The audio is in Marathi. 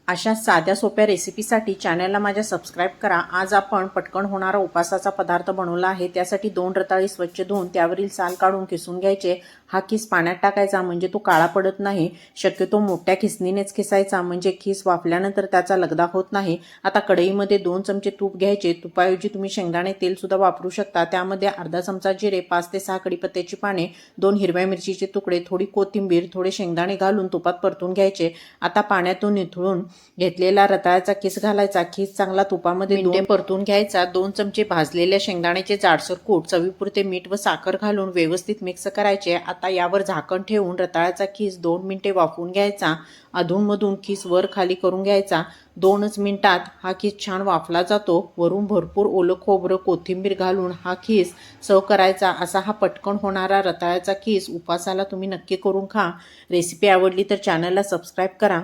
अशा साध्या सोप्या रेसिपीसाठी चॅनलला माझ्या सबस्क्राईब करा। आज आपण पटकन होणारा उपासाचा पदार्थ बनवला आहे। त्यासाठी 2 रताळी स्वच्छ धुवून त्यावरील साल काढून किसून घ्यायचे। हा खीस पाण्यात टाकायचा म्हणजे तो काळा पडत नाही। शक्यतो मोठ्या खिसणीनेच खिसायचा म्हणजे खीस वाफल्यानंतर त्याचा लगदा होत नाही। आता कढईमध्ये 2 चमचे तूप घ्यायचे। तुपाऐवजी तुम्ही शेंगदाणे तेल सुद्धा वापरू शकता। त्यामध्ये अर्धा चमचा जिरे, 5 ते 6 कढीपत्त्याची पाने, 2 हिरव्या मिरचीचे तुकडे, थोडी कोथिंबीर, थोडे शेंगदाणे घालून तुपात परतून घ्यायचे। आता पाण्यातून निथळून घेतलेला रताळ्याचा खीस घालायचा। खीस चांगला तुपामध्ये 2 मिनिटे परतून घ्यायचा। 2 चमचे भाजलेल्या शेंगदाण्याचे जाडसर कूट, चवीपुरते मीठ व साखर घालून व्यवस्थित मिक्स करायचे। आता यावर झाकण ठेवून रताळ्याचा खीस 2 मिनिटे वाफवून घ्यायचा। अधूनमधून खीस वर खाली करून घ्यायचा। 2च मिनिटात हा खीस छान वाफला जातो। वरून भरपूर ओलं खोबरं, कोथिंबीर घालून हा खीस सर्व करायचा। असा हा पटकन होणारा रताळ्याचा खीस उपासाला तुम्ही नक्की करून खा। रेसिपी आवडली तर चॅनलला सबस्क्राईब करा।